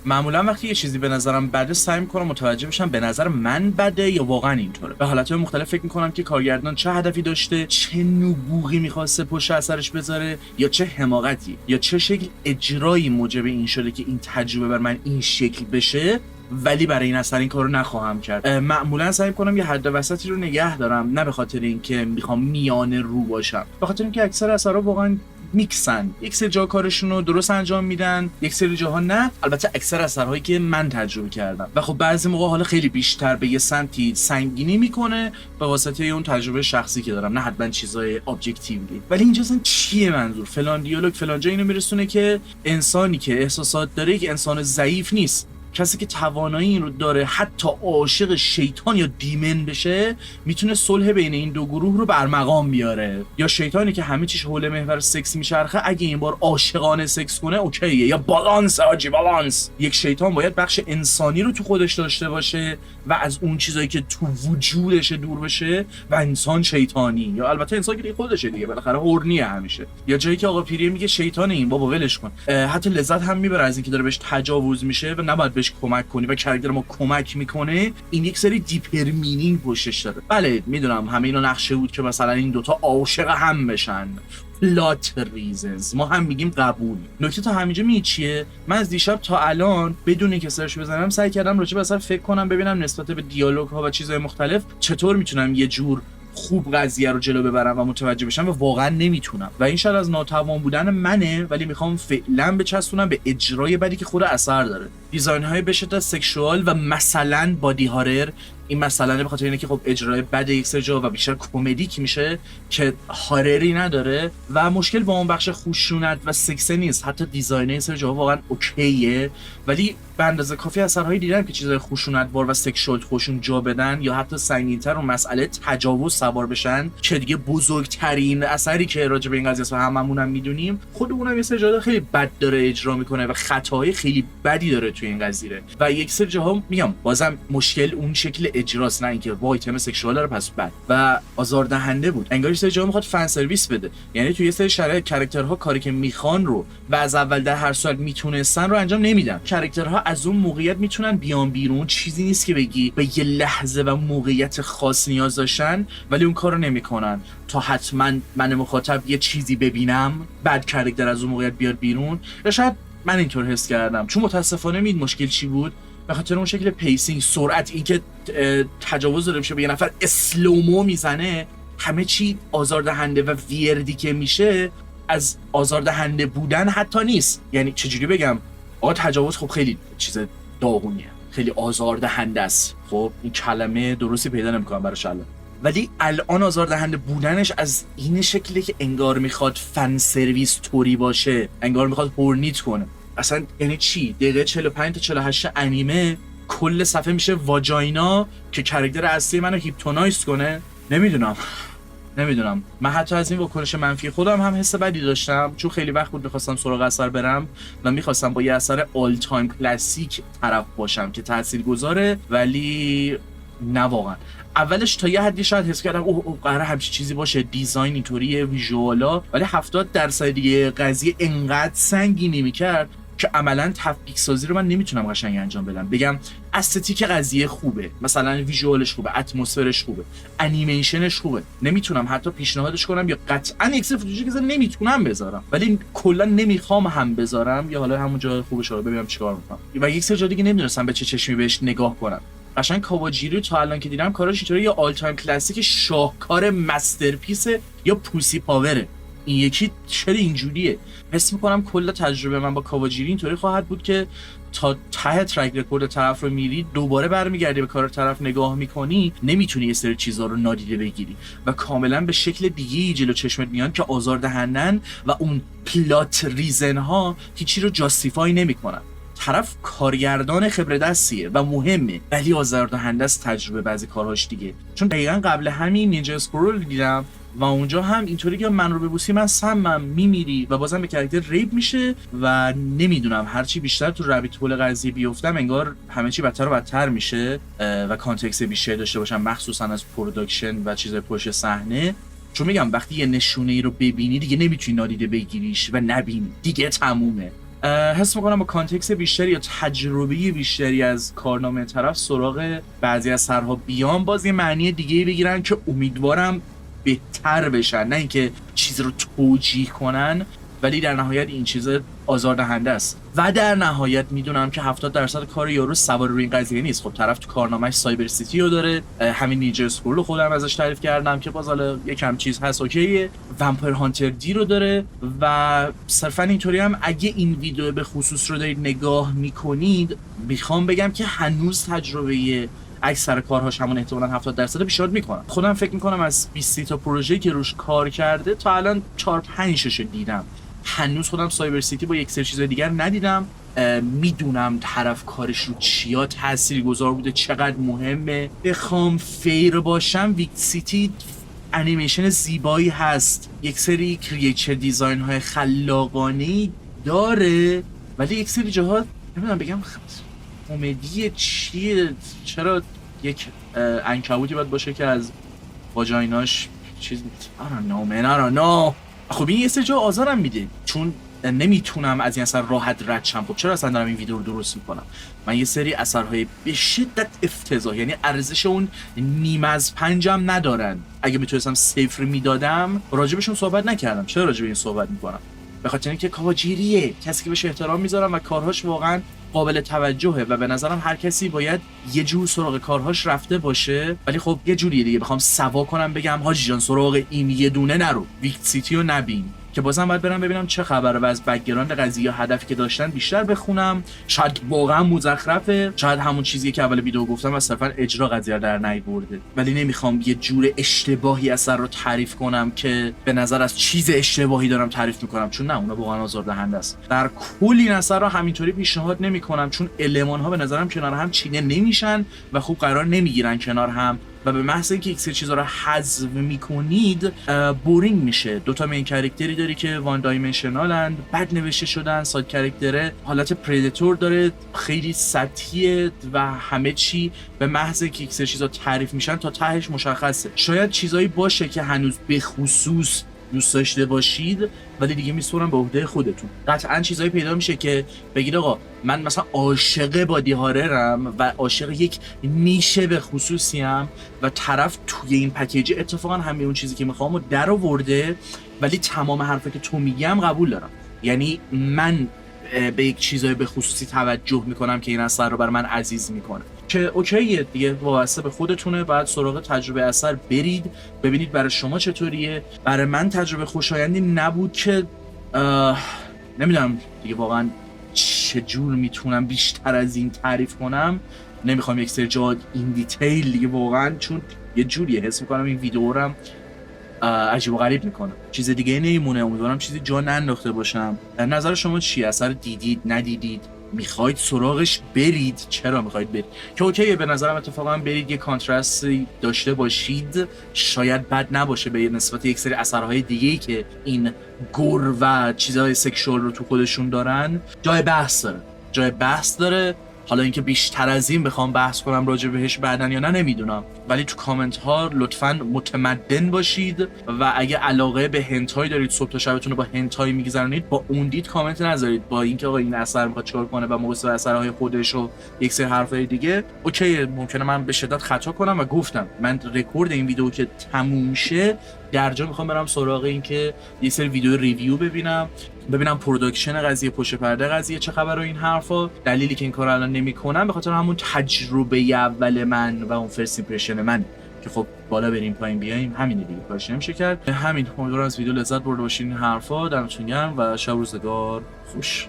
معمولا وقتی یه چیزی به نظرم بده سعی میکنم متوجه بشم به نظر من بده یا واقعا اینطوره. به حالتهای مختلف فکر میکنم که کارگردان چه هدفی داشته، چه نبوغی میخواسته پشت اثرش بذاره، یا چه حماقتی یا چه شکل اجرایی موجب این شده که این تجربه بر من این شکل بشه، ولی برای این اثر این کارو نخواهم کرد. معمولا سعی میکنم یه حد وسطی رو نگه دارم، نه به خاطر اینکه میخوام میانه رو باشم، به خاطر اینکه اکثر اثرها واقعا میکسن، یک سری جا کارشون رو درست انجام میدن، یک سری جاها نه. البته اکثر اثرهایی که من تجربه کردم و خب بعضی موقع حالا خیلی بیشتر به یه سمتی سنگینی میکنه به واسطه اون تجربه شخصی که دارم، نه حتما چیزای ابجکتیولی. ولی اینجا اصلا چیه منظور؟ فلان دیالوگ فلان جا اینو میرسونه که انسانی که احساسات داره یک انسان ضعیف نیست، کسی که توانایی این رو داره حتی عاشق شیطان یا دیمن بشه میتونه صلح بین این دو گروه رو برمقام بیاره. یا شیطانی که همه چیش حول محور سکس میچرخه اگه این بار عاشقانه سکس کنه اوکیه. یا بالانس، آجی بالانس. یک شیطان باید بخش انسانی رو تو خودش داشته باشه و از اون چیزایی که تو وجودشه دور بشه و انسان شیطانی. یا البته انسان که خودشه دیگه، بالاخره هورنیه همیشه. یا جایی که آقا پیری میگه شیطان این بابا ولش کن، حتی لذت هم میبره از اینکه داره بهش تجاوز میشه و نباید بهش کمک کنی و کاراکتر ما کمک میکنه. این یک سری دیپر مینینگ پشتش داره. بله میدونم همه اینا نقشه بود که مثلا این دوتا عاشق هم بشن، پلات ریزنز، ما هم میگیم قبول. نکته تا همینجا می چیه؟ من از دیشب تا الان بدون اینکه سرچ بزنم سعی کردم راجع به اثر فکر کنم، ببینم نسبت به دیالوگ ها و چیزهای مختلف چطور میتونم یه جور خوب قضیه رو جلو ببرم و متوجه بشم و واقعا نمیتونم. و این شاید از ناتوان بودن منه، ولی میخوام فعلا بچسبونم به اجرای بدی که خود اثر داره. دیزاین های به شدت سکشوال و مثلا بادی هارر. این مثلا به خاطر اینه که خب اجرای بد یک سر جا و بیشتر کمدیک میشه که هارری نداره و مشکل با اون بخش خشونت و سکس نیست. حتی دیزاین این سر جا واقعا اوکیه، ولی به اندازه کافی اثرهایی دیدم که چیزای خشونتبار و سکشوال خوشون جا بدن یا حتی سنگین‌تر رو مسئله تجاوز سوار بشن که دیگه بزرگترین اثری که راجع به این قضیه است و هممون هم میدونیم. خودمونم یه سری جاها خیلی بد داره اجرا میکنه و خطاهای خیلی بدی داره توی این قضیه و یک سری جاها میگم بازم مشکل اون شکل اجراست، نه اینکه وای تم سکشوال داره پس بد و آزاردهنده بود. انگار یه سری جاها میخواد فن سرویس بده، یعنی توی یه سری شرایط کاراکترها کاری که میخوان رو و از اول در هر صورت میتونستن رو انجام نمیدن. کاراکترها از اون موقعیت میتونن بیان بیرون، چیزی نیست که بگی به یه لحظه و موقعیت خاص نیاز داشتن ولی اون کارو نمیکنن تا حتما من مخاطب یه چیزی ببینم بعد کاراکتر از اون موقعیت بیاد بیرون. یا شاید من اینطور حس کردم، چون متاسفانه مید مشکل چی بود؟ به خاطر اون شکل پیسینگ، سرعت، این که تجاوز داره میشه به یه نفر اسلومو میزنه، همه چی آزاردهنده و ویردی که میشه از آزاردهنده بودن حتی نیست. یعنی چجوری بگم؟ آقا تجاوز خب خیلی چیز داغونیه، خیلی آزاردهنده است. خب این کلمه درستی پیدا نمیکنم براش الان، ولی الان آزاردهنده بودنش از این شکلی که انگار میخواد فن سرویس توری باشه، انگار میخواد هورنیت کنه. اصلا یعنی چی؟ دقیقه 45 تا 48 انیمه کل صفحه میشه واجاینا که کاراکتر اصلی منو هیپنوتایز کنه. نمیدونم من حتی از این واکنش منفی خودم هم حس بدی داشتم، چون خیلی وقت بود می‌خواستم سراغ اثر برم و می‌خواستم با یه اثر آل تایم کلاسیک طرف باشم که تاثیرگذاره، ولی نه واقعا. اولش تا یه حدی شاید حس کردم اوه قراره همچین چیزی باشه، دیزاین اینطوریه، ویژوالا، ولی 70% دیگه قضیه انقدر سنگینی می‌کرد که عملاً تفکیک سازی رو من نمیتونم قشنگ انجام بدم. بگم استتیک قضیه خوبه، مثلا ویژوالش خوبه، اتمسفرش خوبه، انیمیشنش خوبه، نمیتونم حتی پیشنهادش کنم یا قطعاً یک سری فوتوژی که نمیتونم بذارم، ولی کلا نمیخوام هم بذارم یا حالا همون جای خوبش رو ببینم چیکار میکنم. و یک سری جا دیگه نمیدونستم به چه چشمی بهش نگاه کنم. قشنگ کاواجیری تا الان که دیدم کاراش اینطوری یا آل تایم کلاسیک شاهکار مسترپیس یا پوسی پاوره. این یکی چرا اینجوریه؟ حس میکنم کل تجربه من با کاواجیری اینطوری خواهد بود که تا ته ترک رکورد طرف رو میری، دوباره برمیگردی به کار طرف نگاه میکنی، نمیتونی یه سری چیزا رو نادیده بگیری و کاملا به شکل دیگه‌ای جلو چشمت میان که آزاردهندن و اون پلات ریزن ها هیچی رو جاستیفای نمیکنن. طرف کارگردان خبره دستیه و مهمه، ولی آزاردهنده است تجربه بعضی کارهاش دیگه. چون دقیقاً قبل همین نینجا اسکرول دیدم و اونجا هم اینطوری که من رو ببوسی من سمم میمیری و بازم به کاراکتر ریپ میشه و نمیدونم هرچی بیشتر تو رابیت هول قضیه بیفتم انگار همه چی بدتر و بدتر میشه و کانتکست بیشتری داشته باشم، مخصوصا از پروداکشن و چیزای پشت صحنه. چون میگم وقتی یه نشونه ای رو ببینی دیگه نمیتونی نادیده بگیریش و نبینی، دیگه تمومه. حس میکنم با کانتکست بیشتری یا تجربه بیشتری از کارنامه طرف سراغ بعضی از اثرها بیان، باز یه معنی دیگه بگیرن که امیدوارم بهتر بشن، نه اینکه چیز رو توجیه کنن، ولی در نهایت این چیز آزاردهنده است. و در نهایت میدونم که 70% کار یارو سوار روی این قضیه نیست. خب طرف تو کارنامه‌اش سایبر سیتی رو داره، همین نینجا اسکول رو خودم ازش تعریف کردم که باز حالا یکم چیز هست اوکیه، ومپایر هانتر دی رو داره و صرفا اینطوری هم اگه این ویدیو به خصوص رو دارید نگاه میکنید، میخوام بگم که هنوز تجربه اکثر کارهاش همون احتمالاً 70% پیشنهاد میکنم. خودم فکر میکنم از 20 تا پروژه‌ای که روش کار کرده تا الان 4-5 شو دیدم. هنوز خودم سایبر سیتی با یک سری چیزای دیگر ندیدم. میدونم طرف کارش رو چیا تاثیرگذار بوده، چقدر مهمه. بخوام فیر باشم، ویکت سیتی انیمیشن زیبایی هست، یک سری کرییچر دیزاین های خلاقانه‌ای داره، ولی یک سری جاها نمیدونم بگم کمدی چیه، چرا یک عنکبوتی باید باشه که از واژایناش چیز I don't know. خب این یه سری جا آزارم میده، چون نمیتونم از این اثر راحت رد شم. خب چرا اصلا دارم این ویدیو رو درست میکنم؟ من یه سری اثرهای به شدت افتضاح، یعنی ارزش اون نیم از 5 هم ندارن، اگه میتونستم 0 میدادم راجبشون صحبت نکردم. چرا راجب این صحبت میکنم؟ به خاطر اینکه کاواجیریه، کسی که بهش احترام میذارم و کارهاش واقعا قابل توجهه و به نظرم هر کسی باید یه جور سراغ کارهاش رفته باشه. ولی خب یه جوریه دیگه، بخوام سوا کنم بگم حاجی جان سراغ این یه دونه نرو، ویکت سیتی رو نبین، که بازم باید برم ببینم چه خبره و از بک‌گراند قضیه یا هدفی که داشتن بیشتر بخونم. شاید واقعا مزخرفه، شاید همون چیزی که اول ویدیو گفتم و صرفا اجرا قضیه رو در نیاورده، ولی نمیخوام یه جور اشتباهی اثر رو تعریف کنم که به نظر از چیز اشتباهی دارم تعریف میکنم، چون نه، اونا واقعا آزاردهنده است. در کل این اثر رو همینطوری پیشنهاد نمیکنم، چون المان ها به نظرم کنار هم چیده نمیشن و خوب قرار نمیگیرن کنار هم و به محض اینکه یک سری چیزا رو حذف میکنید بورینگ میشه. دوتا مین کاراکتری داری که وان دایمنشنالن، بد نوشته شدن، ساید کاراکتره حالت پردیتور داره، خیلی سطحیه و همه چی به محض اینکه یک سری چیزا تعریف میشن تا تهش مشخصه. شاید چیزایی باشه که هنوز به خصوص دوست داشته باشید، ولی دیگه میسپرم به عهده خودتون. قطعا چیزایی پیدا میشه که بگید آقا من مثلا عاشق بادی هاررم و عاشق یک نیشه به خصوصیم و طرف توی این پکیج اتفاقا همین اون چیزی که میخوام رو در آورده، ولی تمام حرفی که تو میگم قبول دارم. یعنی من به یک چیزای به خصوصی توجه میکنم که این اثر رو بر من عزیز میکنه، که اوکیه دیگه، وابسته به خودتونه. بعد سراغ تجربه اثر برید ببینید برای شما چطوریه. برای من تجربه خوشایندی نبود که نمیدونم دیگه واقعا چجور میتونم بیشتر از این تعریف کنم. نمیخوام یک سری جا این دیتیل دیگه واقعا، چون یه جوریه حس میکنم این ویدیو رو عجیب و غریب میکنم، چیز دیگه نمیمونه. امیدوارم چیزی جا ننداخته باشم. نظر شما چیه؟ اثر دیدید ندیدید؟ میخواید سراغش برید؟ چرا میخواید برید؟ که اوکیه، به نظرم اتفاقا برید یه کانتراستی داشته باشید، شاید بد نباشه به نسبت یک سری اثرهای دیگه‌ای که این گور و چیزهای سکشوال رو تو خودشون دارن. جای بحث داره. حالا اینکه بیشتر از این بخوام بحث کنم راجع بهش بعدن یا نه نمیدونم، ولی تو کامنت ها لطفاً متمدن باشید و اگه علاقه به هنتای دارید، صبح تا شبتون رو با هنتای میگذرونید، با اون دید کامنت نذارید با اینکه آقا این اثر میخواد چیکار کنه و موضوع اثرهای خودش و یک سری حرفای دیگه. اوکی، ممکنه من به شدت خطا کنم و گفتم من رکورد این ویدیو که تموم شه درجا میخوام برم سراغ این که یه سری ویدیو ریویو ببینم پروداکشن قضیه، پشت پرده قضیه چه خبر و این حرفا. دلیلی که این کارو الان نمیکنم به خاطر همون تجربه اول من و اون فرست ایمپرشن من که خب بالا بریم پایین بیایم، همینه دیگه، کارش نمیشه کرد. همین، امیدوارم از ویدیو لذت برده باشین. این حرفا دمتون گرم و شب روزگار خوش.